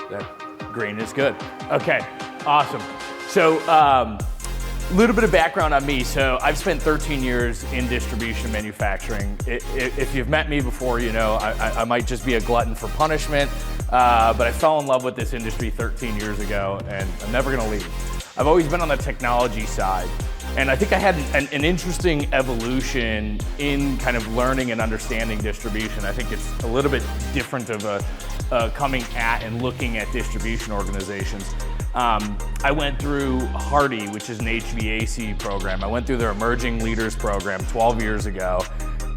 That green is good. Okay, awesome. So, a little bit of background on me. So I've spent 13 years in distribution manufacturing. If you've met me before, you know I might just be a glutton for punishment, but I fell in love with this industry 13 years ago, and I'm never gonna leave. I've always been on the technology side, and I think I had an interesting evolution in kind of learning and understanding distribution. I think it's a little bit different of a coming at and looking at distribution organizations. I went through Hardy, which is an HVAC program. I went through their Emerging Leaders program 12 years ago,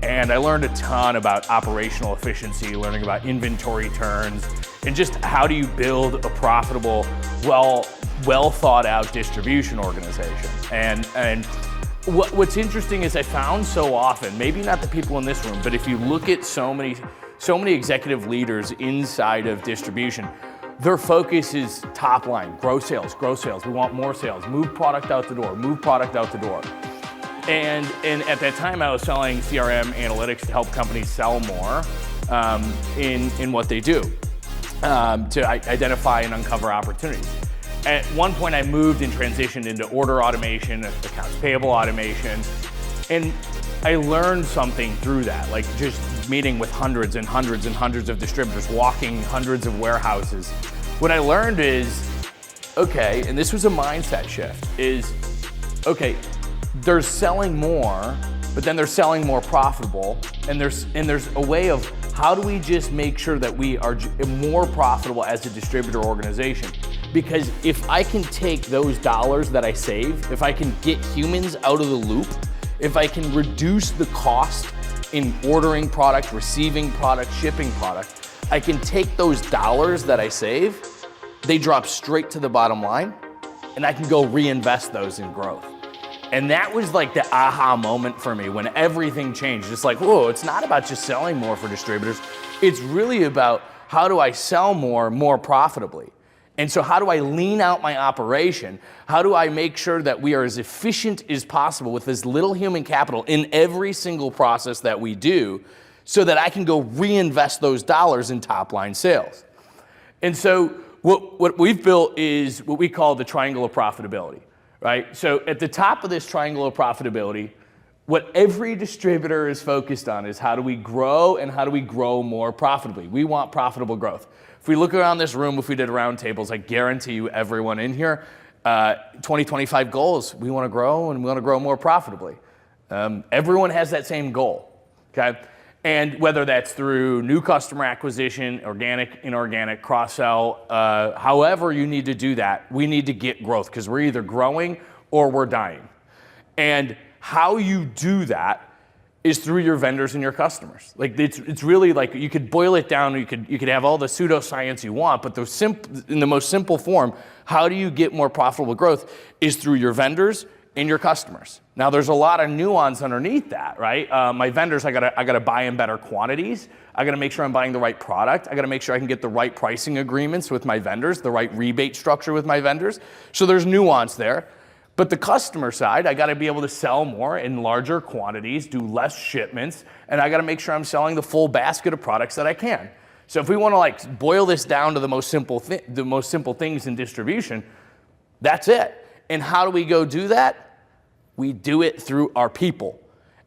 and I learned a ton about operational efficiency, learning about inventory turns, and just how do you build a profitable, well thought out distribution organization. And what's interesting is I found so often, maybe not the people in this room, but if you look at so many executive leaders inside of distribution, their focus is top line, grow sales, we want more sales, move product out the door, move product out the door. And at that time I was selling CRM analytics to help companies sell more in what they do, to identify and uncover opportunities. At one point I moved and transitioned into order automation, accounts payable automation, and I learned something through that, like just meeting with hundreds and hundreds and hundreds of distributors, walking hundreds of warehouses. What I learned is, okay, and this was a mindset shift, is, okay, they're selling more, but then they're selling more profitable, and there's a way of how do we just make sure that we are more profitable as a distributor organization? Because if I can take those dollars that I save, if I can get humans out of the loop, if I can reduce the cost in ordering product, receiving product, shipping product, I can take those dollars that I save, they drop straight to the bottom line, and I can go reinvest those in growth. And that was like the aha moment for me when everything changed. It's like, whoa, it's not about just selling more for distributors. It's really about how do I sell more profitably? And so how do I lean out my operation? How do I make sure that we are as efficient as possible with as little human capital in every single process that we do so that I can go reinvest those dollars in top line sales? And so what we've built is what we call the Triangle of Profitability, right? So at the top of this Triangle of Profitability, what every distributor is focused on is how do we grow and how do we grow more profitably? We want profitable growth. If we look around this room, if we did roundtables, I guarantee you everyone in here, 2025 goals, we want to grow and we want to grow more profitably. Everyone has that same goal, okay? And whether that's through new customer acquisition, organic, inorganic, cross-sell, however you need to do that, we need to get growth because we're either growing or we're dying. And how you do that is through your vendors and your customers. Like it's really like you could boil it down. You could have all the pseudoscience you want, but in the most simple form, how do you get more profitable growth is through your vendors and your customers. Now there's a lot of nuance underneath that, right? My vendors, I gotta buy in better quantities. I gotta make sure I'm buying the right product. I gotta make sure I can get the right pricing agreements with my vendors, the right rebate structure with my vendors. So there's nuance there. But the customer side, I gotta be able to sell more in larger quantities, do less shipments, and I gotta make sure I'm selling the full basket of products that I can. So if we wanna like boil this down to the most simple things in distribution, that's it. And how do we go do that? We do it through our people.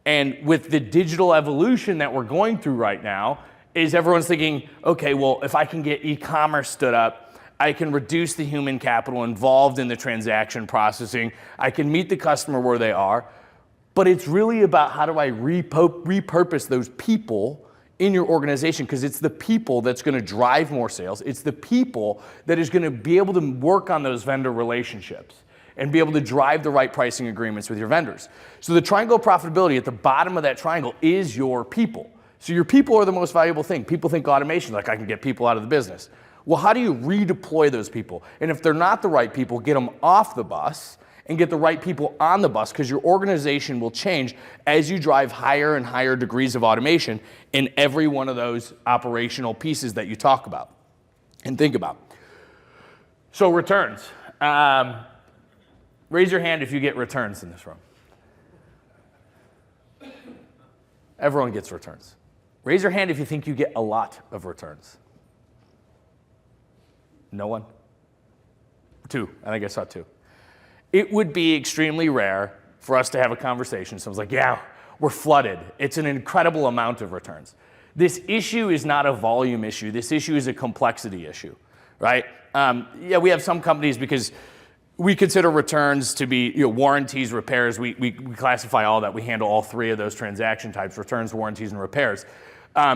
And with the digital evolution that we're going through right now, is everyone's thinking, okay, well, if I can get e-commerce stood up, I can reduce the human capital involved in the transaction processing. I can meet the customer where they are. But it's really about how do I repurpose those people in your organization, because it's the people that's going to drive more sales. It's the people that is going to be able to work on those vendor relationships and be able to drive the right pricing agreements with your vendors. So the triangle of profitability at the bottom of that triangle is your people. So your people are the most valuable thing. People think automation, like I can get people out of the business. Well, how do you redeploy those people? And if they're not the right people, get them off the bus and get the right people on the bus, because your organization will change as you drive higher and higher degrees of automation in every one of those operational pieces that you talk about and think about. So returns. Raise your hand if you get returns in this room. Everyone gets returns. Raise your hand if you think you get a lot of returns. No one? Two, I think I saw two. It would be extremely rare for us to have a conversation. Someone's like, yeah, we're flooded. It's an incredible amount of returns. This issue is not a volume issue. This issue is a complexity issue, right? Yeah, we have some companies because we consider returns to be warranties, repairs. We classify all that. We handle all three of those transaction types: returns, warranties, and repairs.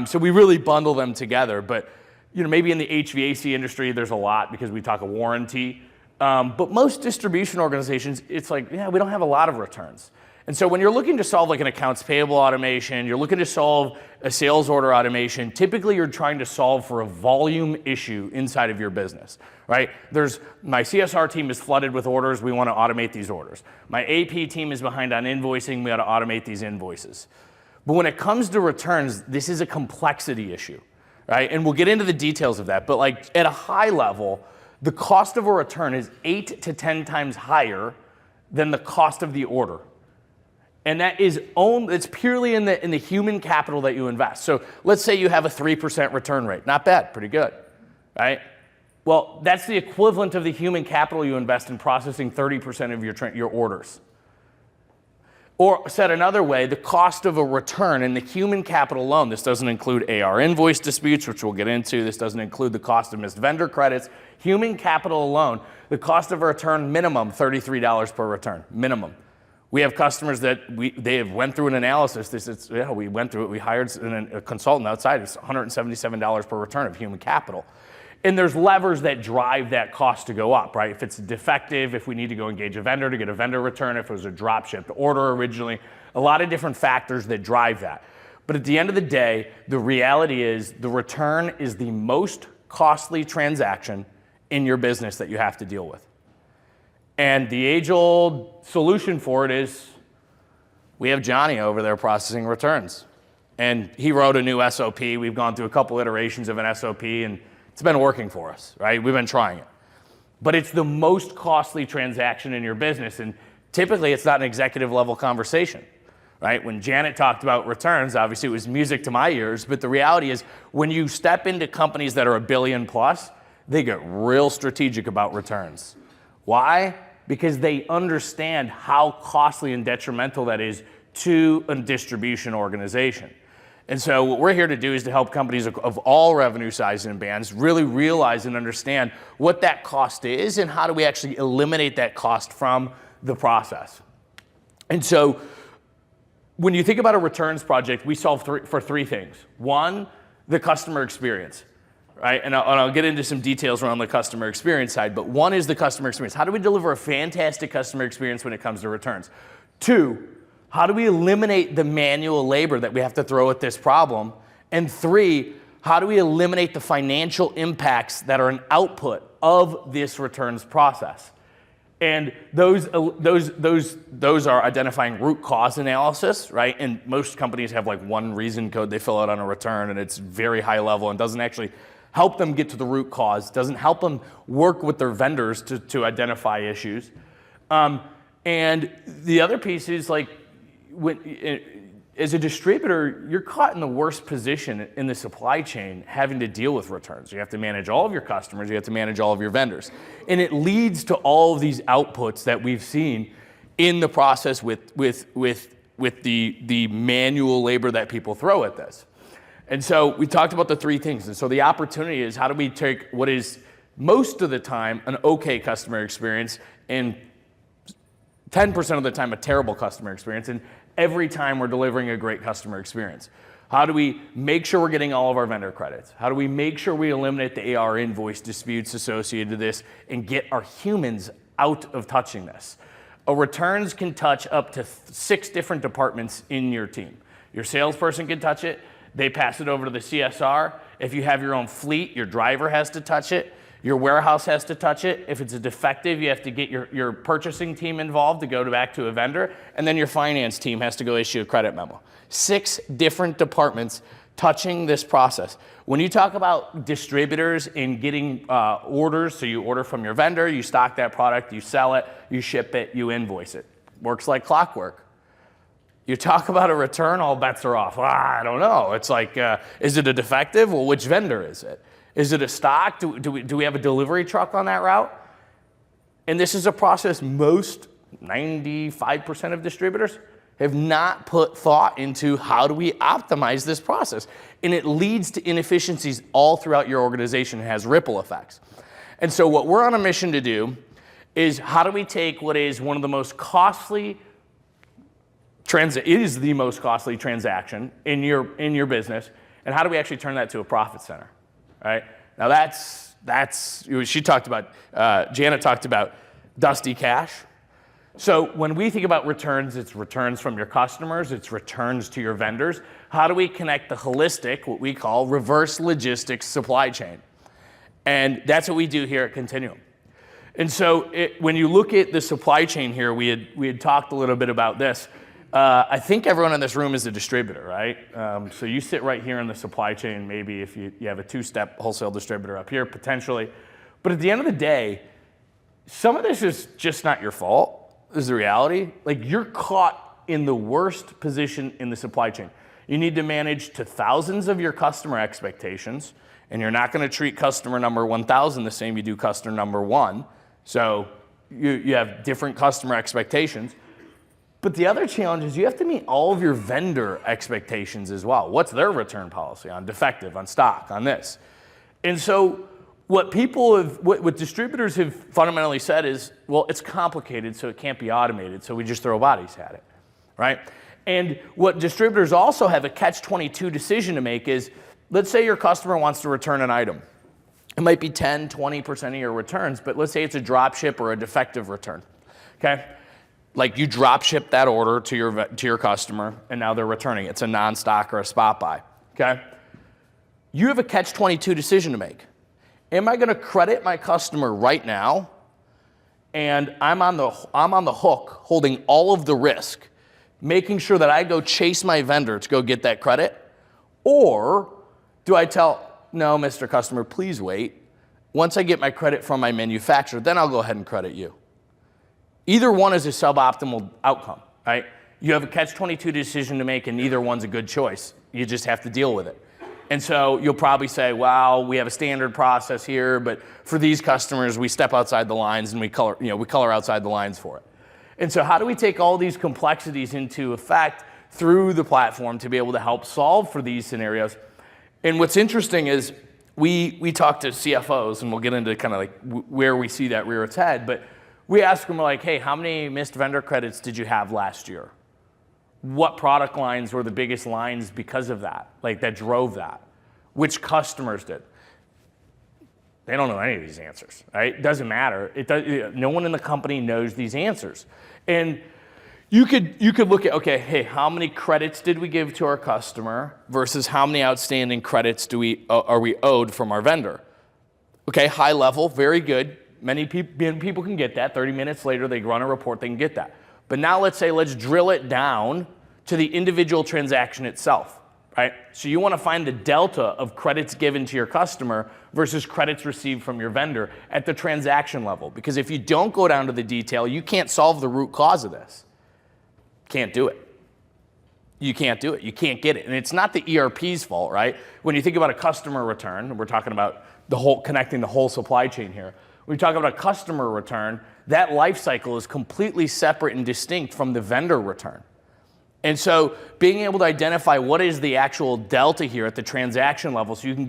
So we really bundle them together. But maybe in the HVAC industry, there's a lot because we talk a warranty. But most distribution organizations, it's like, yeah, we don't have a lot of returns. And so when you're looking to solve like an accounts payable automation, you're looking to solve a sales order automation, typically you're trying to solve for a volume issue inside of your business, right? My CSR team is flooded with orders, we want to automate these orders. My AP team is behind on invoicing, we ought to automate these invoices. But when it comes to returns, this is a complexity issue, right? And we'll get into the details of that, but like at a high level, the cost of a return is 8 to 10 times higher than the cost of the order. And it's purely in the human capital that you invest. So let's say you have a 3% return rate. Not bad, pretty good, right? Well, that's the equivalent of the human capital you invest in processing 30% of your orders. Or said another way, the cost of a return in the human capital alone, this doesn't include AR invoice disputes, which we'll get into. This doesn't include the cost of missed vendor credits. Human capital alone, the cost of a return minimum, $33 per return, minimum. We have customers that they have went through an analysis. We went through it. We hired a consultant outside. It's $177 per return of human capital. And there's levers that drive that cost to go up, right? If it's defective, if we need to go engage a vendor to get a vendor return, if it was a drop shipped order originally, a lot of different factors that drive that. But at the end of the day, the reality is the return is the most costly transaction in your business that you have to deal with. And the age-old solution for it is we have Johnny over there processing returns. And he wrote a new SOP. We've gone through a couple iterations of an SOP, and it's been working for us, right? We've been trying it. But it's the most costly transaction in your business, and typically it's not an executive-level conversation, right? When Janet talked about returns, obviously it was music to my ears, but the reality is when you step into companies that are $1 billion plus, they get real strategic about returns. Why? Because they understand how costly and detrimental that is to a distribution organization. And so what we're here to do is to help companies of all revenue sizes and bands really realize and understand what that cost is and how do we actually eliminate that cost from the process. And so when you think about a returns project, we solve for three things. One, the customer experience. Right? And I'll get into some details around the customer experience side, but one is the customer experience. How do we deliver a fantastic customer experience when it comes to returns? Two, how do we eliminate the manual labor that we have to throw at this problem? And three, how do we eliminate the financial impacts that are an output of this returns process? And those are identifying root cause analysis, right? And most companies have like one reason code they fill out on a return, and it's very high level and doesn't actually help them get to the root cause, doesn't help them work with their vendors to identify issues. And the other piece is like, as a distributor, you're caught in the worst position in the supply chain having to deal with returns. You have to manage all of your customers, you have to manage all of your vendors. And it leads to all of these outputs that we've seen in the process with the manual labor that people throw at this. And so we talked about the three things. And so the opportunity is how do we take what is most of the time an okay customer experience and 10% of the time a terrible customer experience, and every time we're delivering a great customer experience. How do we make sure we're getting all of our vendor credits? How do we make sure we eliminate the AR invoice disputes associated with this and get our humans out of touching this? A returns can touch up to 6 different departments in your team. Your salesperson can touch it. They pass it over to the CSR. If you have your own fleet, your driver has to touch it. Your warehouse has to touch it. If it's a defective, you have to get your purchasing team involved to go back to a vendor. And then your finance team has to go issue a credit memo. 6 different departments touching this process. When you talk about distributors and getting orders, so you order from your vendor, you stock that product, you sell it, you ship it, you invoice it. Works like clockwork. You talk about a return, all bets are off. I don't know. It's like, is it a defective? Well, which vendor is it? Is it a stock? Do we have a delivery truck on that route? And this is a process most 95% of distributors have not put thought into how do we optimize this process. And it leads to inefficiencies all throughout your organization and has ripple effects. And so what we're on a mission to do is how do we take what is one of the most costly it is the most costly transaction in your business, and how do we actually turn that to a profit center, right? Now she talked about, Janet talked about dusty cash. So when we think about returns, it's returns from your customers, it's returns to your vendors. How do we connect the holistic, what we call reverse logistics supply chain? And that's what we do here at Continuum. And so when you look at the supply chain here, we had talked a little bit about this. I think everyone in this room is a distributor, right? So you sit right here in the supply chain, maybe if you have a two-step wholesale distributor up here, potentially. But at the end of the day, some of this is just not your fault, is the reality. Like, you're caught in the worst position in the supply chain. You need to manage to thousands of your customer expectations, and you're not going to treat customer number 1,000 the same you do customer number 1. So you have different customer expectations. But the other challenge is you have to meet all of your vendor expectations as well. What's their return policy on defective, on stock, on this? And so what distributors have fundamentally said is, well, it's complicated, so it can't be automated, so we just throw bodies at it, right? And what distributors also have a catch-22 decision to make is, let's say your customer wants to return an item. It might be 10, 20% of your returns, but let's say it's a drop ship or a defective return, okay? Like, you drop ship that order to your customer, and now they're returning. It's a non-stock or a spot buy, okay? You have a catch-22 decision to make. Am I going to credit my customer right now, and I'm on the hook holding all of the risk, making sure that I go chase my vendor to go get that credit? Or do I tell, no, Mr. Customer, please wait. Once I get my credit from my manufacturer, then I'll go ahead and credit you. Either one is a suboptimal outcome, right? You have a catch-22 decision to make, and neither one's a good choice. You just have to deal with it. And so you'll probably say, well, we have a standard process here, but for these customers, we step outside the lines and we color outside the lines for it. And so how do we take all these complexities into effect through the platform to be able to help solve for these scenarios? And what's interesting is we talk to CFOs, and we'll get into kind of like where we see that rear its head, but we ask them, like, hey, how many missed vendor credits did you have last year? What product lines were the biggest lines because of that, like that drove that? Which customers did? They don't know any of these answers, right? It doesn't matter. No one in the company knows these answers. And you could look at, okay, hey, how many credits did we give to our customer versus how many outstanding credits are we owed from our vendor? Okay, high level, very good. Many people can get that. 30 minutes later, they run a report, they can get that. But now let's drill it down to the individual transaction itself, right? So you want to find the delta of credits given to your customer versus credits received from your vendor at the transaction level. Because if you don't go down to the detail, you can't solve the root cause of this. Can't do it. You can't do it. You can't get it. And it's not the ERP's fault, right? When you think about a customer return, we're talking about connecting the whole supply chain here. When we talk about a customer return, that life cycle is completely separate and distinct from the vendor return. And so being able to identify what is the actual delta here at the transaction level, so you can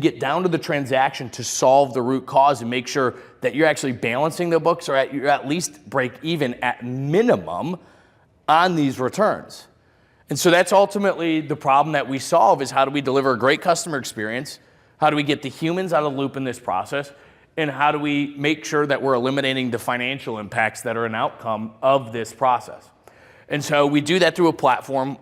get down to the transaction to solve the root cause and make sure that you're actually balancing the books, or you're at least break even at minimum on these returns. And so that's ultimately the problem that we solve, is how do we deliver a great customer experience? How do we get the humans out of the loop in this process? And how do we make sure that we're eliminating the financial impacts that are an outcome of this process? And so we do that through a platform.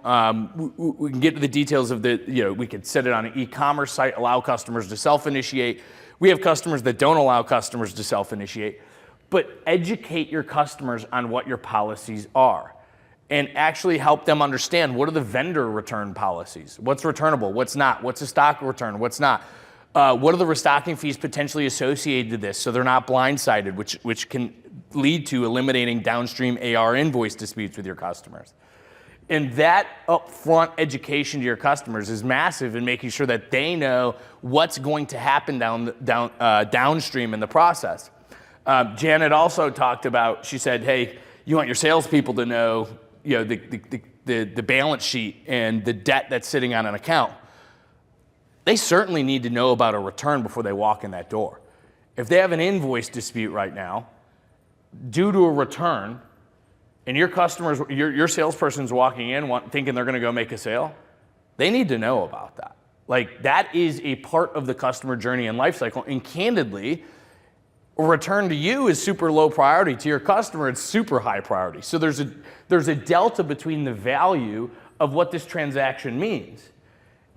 We can get to the details of we could set it on an e-commerce site, allow customers to self-initiate. We have customers that don't allow customers to self-initiate. But educate your customers on what your policies are, and actually help them understand, what are the vendor return policies? What's returnable? What's not? What's a stock return? What's not? What are the restocking fees potentially associated to this, so they're not blindsided, which can lead to eliminating downstream AR invoice disputes with your customers. And that upfront education to your customers is massive in making sure that they know what's going to happen downstream in the process. Janet also talked about, she said, hey, you want your salespeople to know, the balance sheet and the debt that's sitting on an account. They certainly need to know about a return before they walk in that door. If they have an invoice dispute right now, due to a return, and your customers, your salesperson's walking in thinking they're going to go make a sale, they need to know about that. Like, that is a part of the customer journey and life cycle. And candidly, a return to you is super low priority. To your customer, it's super high priority. So there's a delta between the value of what this transaction means.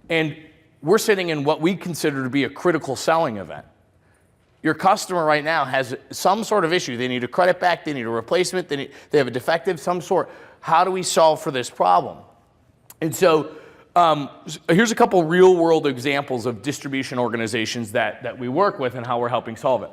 And we're sitting in what we consider to be a critical selling event. Your customer right now has some sort of issue. They need a credit back, they need a replacement, they have a defective, some sort. How do we solve for this problem? And so here's a couple real world examples of distribution organizations that we work with and how we're helping solve it.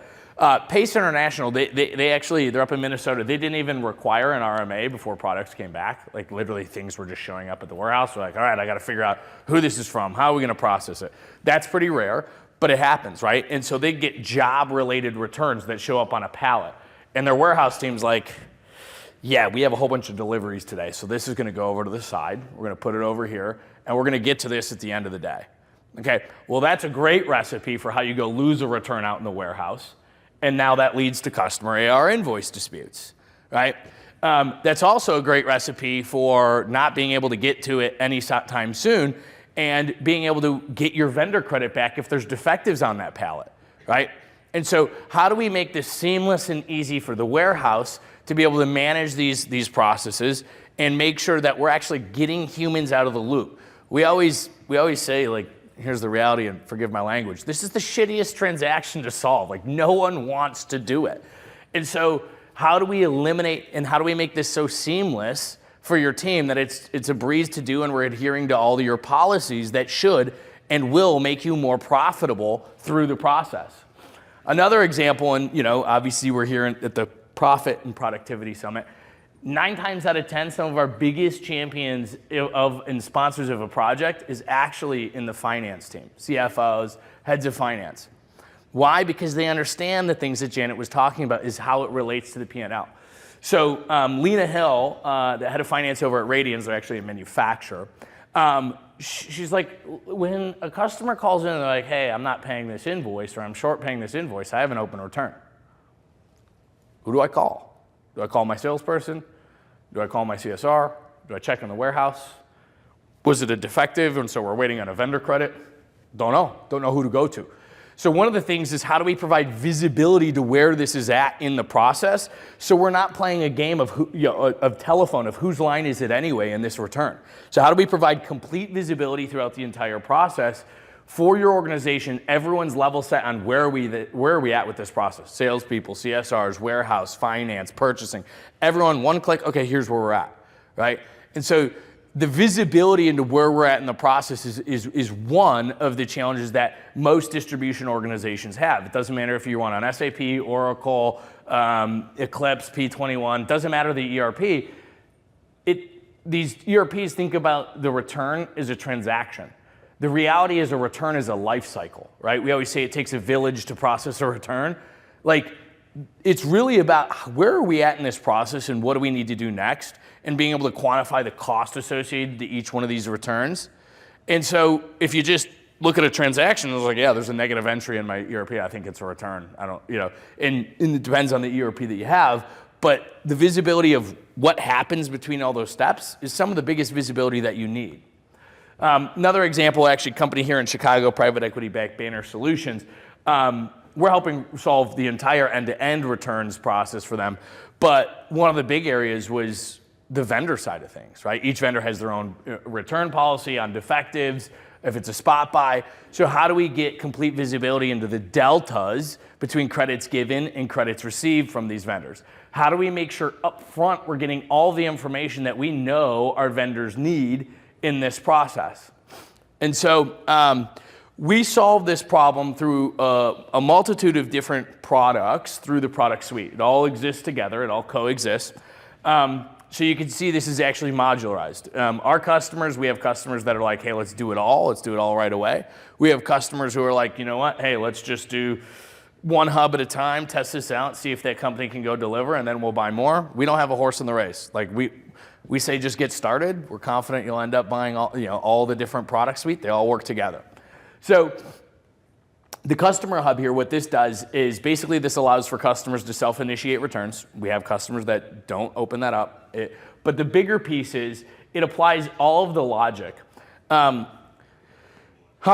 Pace International, they're up in Minnesota. They didn't even require an RMA before products came back. Like, literally things were just showing up at the warehouse. We're like, all right, I got to figure out who this is from. How are we going to process it? That's pretty rare. But it happens, right? And so they get job-related returns that show up on a pallet. And their warehouse team's like, yeah, we have a whole bunch of deliveries today, so this is gonna go over to the side. We're gonna put it over here, and we're gonna get to this at the end of the day. Okay, well, that's a great recipe for how you go lose a return out in the warehouse. And now that leads to customer AR invoice disputes, right? That's also a great recipe for not being able to get to it any time soon, and being able to get your vendor credit back if there's defectives on that pallet, right? And so how do we make this seamless and easy for the warehouse to be able to manage these processes and make sure that we're actually getting humans out of the loop? We always say, like, here's the reality, and forgive my language, this is the shittiest transaction to solve. Like, no one wants to do it. And so how do we eliminate and how do we make this so seamless for your team that it's a breeze to do, and we're adhering to all of your policies that should and will make you more profitable through the process? Another example, and obviously we're here at the Profit and Productivity Summit. 9 times out of 10, some of our biggest champions and sponsors of a project is actually in the finance team, CFOs, heads of finance. Why? Because they understand the things that Janet was talking about is how it relates to the P&L. So Lena Hill, the head of finance over at Radians, they're actually a manufacturer. She's like, when a customer calls in and they're like, hey, I'm not paying this invoice, or I'm short paying this invoice, I have an open return. Who do I call? Do I call my salesperson? Do I call my CSR? Do I check in the warehouse? Was it a defective and so we're waiting on a vendor credit? Don't know who to go to. So one of the things is, how do we provide visibility to where this is at in the process, so we're not playing a game of telephone of whose line is it anyway in this return. So how do we provide complete visibility throughout the entire process for your organization? Everyone's level set on where are we at with this process. Salespeople, CSRs, warehouse, finance, purchasing. Everyone, one click, okay, here's where we're at, right? And so the visibility into where we're at in the process is one of the challenges that most distribution organizations have. It doesn't matter if you run on SAP, Oracle, Eclipse, P21, doesn't matter the ERP. These ERPs think about the return as a transaction. The reality is a return is a life cycle, right? We always say it takes a village to process a return. Like, it's really about where are we at in this process and what do we need to do next, and being able to quantify the cost associated to each one of these returns. And so if you just look at a transaction, it's like, yeah, there's a negative entry in my ERP, I think it's a return. I don't, and it depends on the ERP that you have, but the visibility of what happens between all those steps is some of the biggest visibility that you need. Another example, actually, company here in Chicago, private equity backed Banner Solutions. We're helping solve the entire end-to-end returns process for them. But one of the big areas was the vendor side of things, right? Each vendor has their own return policy on defectives, if it's a spot buy. So how do we get complete visibility into the deltas between credits given and credits received from these vendors? How do we make sure up front we're getting all the information that we know our vendors need in this process? And so we solve this problem through a multitude of different products through the product suite. It all exists together, it all coexists. So you can see this is actually modularized. Our customers, we have customers that are like, hey, let's do it all right away. We have customers who are like, you know what, hey, let's just do one hub at a time, test this out, see if that company can go deliver, and then we'll buy more. We don't have a horse in the race. Like we say just get started. We're confident you'll end up buying all the different product suite. They all work together. So the customer hub here, what this does is basically this allows for customers to self-initiate returns. We have customers that don't open that up. But the bigger piece is it applies all of the logic. How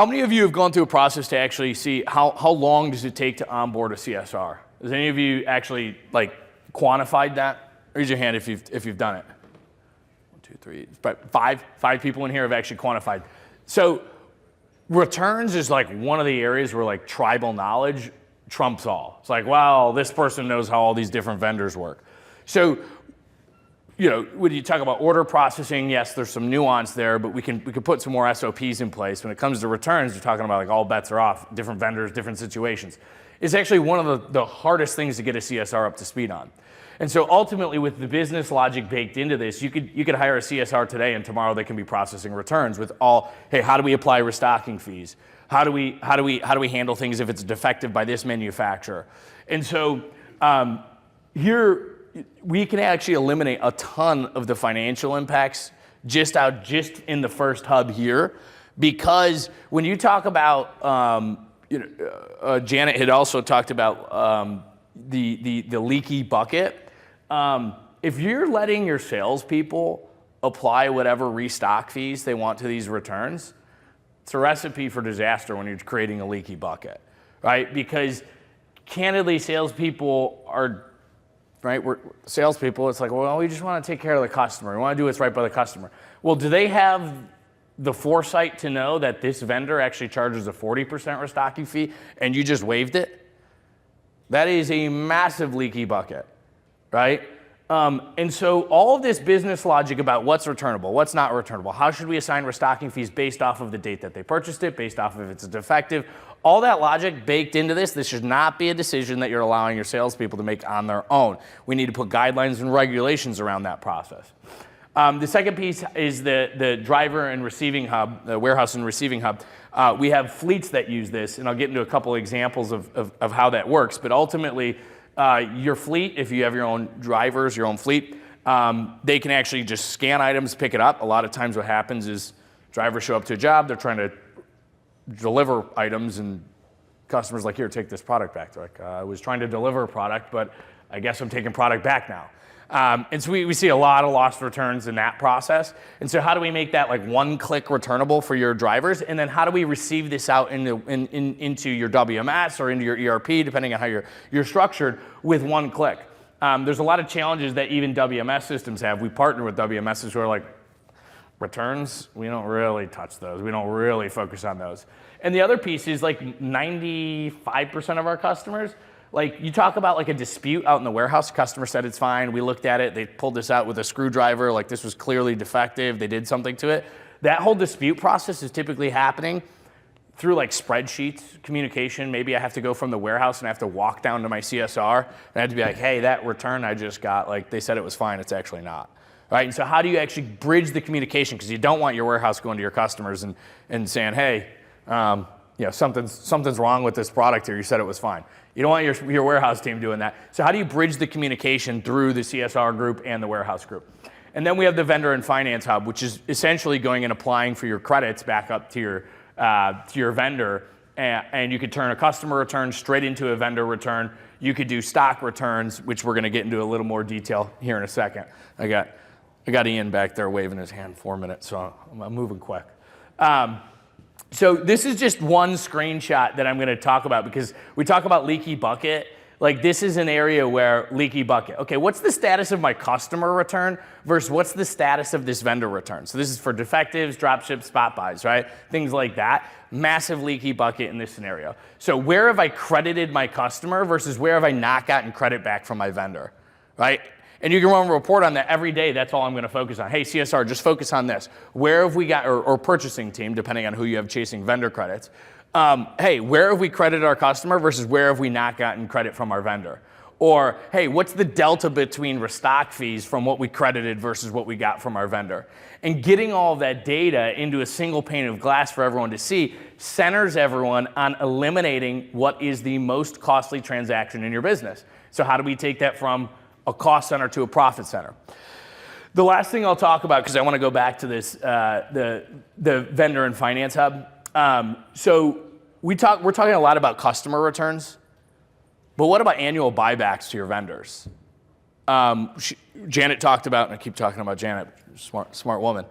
many of you have gone through a process to actually see how long does it take to onboard a CSR? Has any of you actually like quantified that? Raise your hand if you've done it. 1, 2, 3, about five people in here have actually quantified. So returns is like one of the areas where like tribal knowledge trumps all. It's like, well, this person knows how all these different vendors work. So, when you talk about order processing, yes, there's some nuance there, but we can put some more SOPs in place. When it comes to returns, you're talking about like all bets are off, different vendors, different situations. It's actually one of the hardest things to get a CSR up to speed on. And so ultimately with the business logic baked into this, you could hire a CSR today and tomorrow they can be processing returns with hey, how do we apply restocking fees? How do we handle things if it's defective by this manufacturer? And so here we can actually eliminate a ton of the financial impacts just in the first hub here, because when you talk about Janet had also talked about the leaky bucket. If you're letting your salespeople apply whatever restock fees they want to these returns, it's a recipe for disaster when you're creating a leaky bucket, right? Because candidly, salespeople are, right? It's like, well, we just want to take care of the customer. We want to do what's right by the customer. Well, do they have the foresight to know that this vendor actually charges a 40% restocking fee and you just waived it? That is a massive leaky bucket, right? And so all of this business logic about what's returnable, what's not returnable, how should we assign restocking fees based off of the date that they purchased it, based off of if it's defective, all that logic baked into this. This should not be a decision that you're allowing your salespeople to make on their own. We need to put guidelines and regulations around that process. The second piece is the driver and receiving hub, the warehouse and receiving hub. We have fleets that use this, and I'll get into a couple examples of how that works. But ultimately, your fleet, if you have your own drivers, your own fleet, they can actually just scan items, pick it up. A lot of times what happens is drivers show up to a job, they're trying to deliver items, and customers like, here, take this product back. They're like, I was trying to deliver a product, but I guess I'm taking product back now. And so we see a lot of lost returns in that process. And so how do we make that like one-click returnable for your drivers? And then how do we receive this out into your WMS or into your ERP, depending on how you're structured, with one click? There's a lot of challenges that even WMS systems have. We partner with WMSs who are like, returns, we don't really touch those. We don't really focus on those. And the other piece is like 95% of our customers, like you talk about like a dispute out in the warehouse, customer said it's fine, we looked at it, they pulled this out with a screwdriver, like this was clearly defective, they did something to it. That whole dispute process is typically happening through like spreadsheets, communication. Maybe I have to go from the warehouse and I have to walk down to my CSR and I have to be like, hey, that return I just got, like they said it was fine, it's actually not. Right? And so how do you actually bridge the communication? Because you don't want your warehouse going to your customers and saying, hey, something's wrong with this product here. You said it was fine. You don't want your warehouse team doing that. So how do you bridge the communication through the CSR group and the warehouse group? And then we have the vendor and finance hub, which is essentially going and applying for your credits back up to your vendor. And you could turn a customer return straight into a vendor return. You could do stock returns, which we're going to get into a little more detail here in a second. I got Ian back there waving his hand 4 minutes, so I'm moving quick. So this is just one screenshot that I'm going to talk about because we talk about leaky bucket. Like this is an area where leaky bucket. Okay, what's the status of my customer return versus what's the status of this vendor return? So this is for defectives, drop ships, spot buys, right? Things like that. Massive leaky bucket in this scenario. So where have I credited my customer versus where have I not gotten credit back from my vendor, right? And you can run a report on that every day. That's all I'm going to focus on. Hey, CSR, just focus on this. Where have we got, or purchasing team, depending on who you have chasing vendor credits. Hey, where have we credited our customer versus where have we not gotten credit from our vendor? Or, hey, what's the delta between restock fees from what we credited versus what we got from our vendor? And getting all of that data into a single pane of glass for everyone to see centers everyone on eliminating what is the most costly transaction in your business. So how do we take that from a cost center to a profit center? The last thing I'll talk about, because I want to go back to this, the vendor and finance hub. So we're talking a lot about customer returns, but what about annual buybacks to your vendors? Janet talked about, and I keep talking about Janet, smart woman.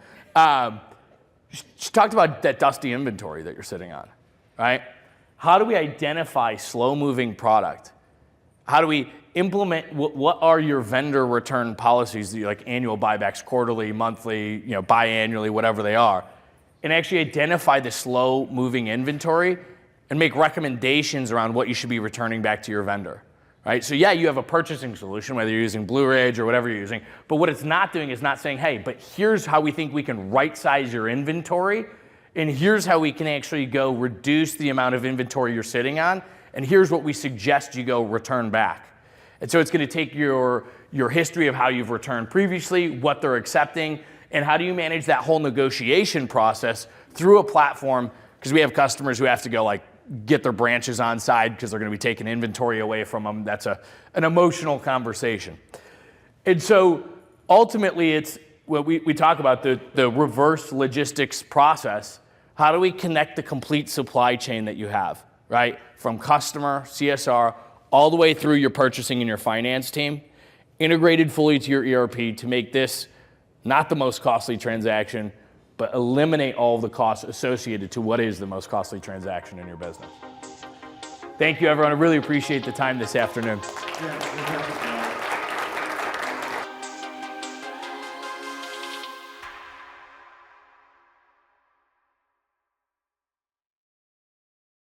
She talked about that dusty inventory that you're sitting on, right? How do we identify slow-moving product? How do we implement, what are your vendor return policies, like annual buybacks, quarterly, monthly, biannually, whatever they are, and actually identify the slow-moving inventory and make recommendations around what you should be returning back to your vendor, right? So yeah, you have a purchasing solution, whether you're using Blue Ridge or whatever you're using, but what it's not doing is not saying, hey, but here's how we think we can right-size your inventory, and here's how we can actually go reduce the amount of inventory you're sitting on, and here's what we suggest you go return back. And so it's going to take your history of how you've returned previously, what they're accepting, and how do you manage that whole negotiation process through a platform, because we have customers who have to go get their branches on side because they're going to be taking inventory away from them. That's an emotional conversation. And so ultimately it's what we talk about, the reverse logistics process. How do we connect the complete supply chain that you have, right? From customer, CSR, all the way through your purchasing and your finance team, integrated fully to your ERP to make this not the most costly transaction, but eliminate all of the costs associated to what is the most costly transaction in your business. Thank you, everyone. I really appreciate the time this afternoon.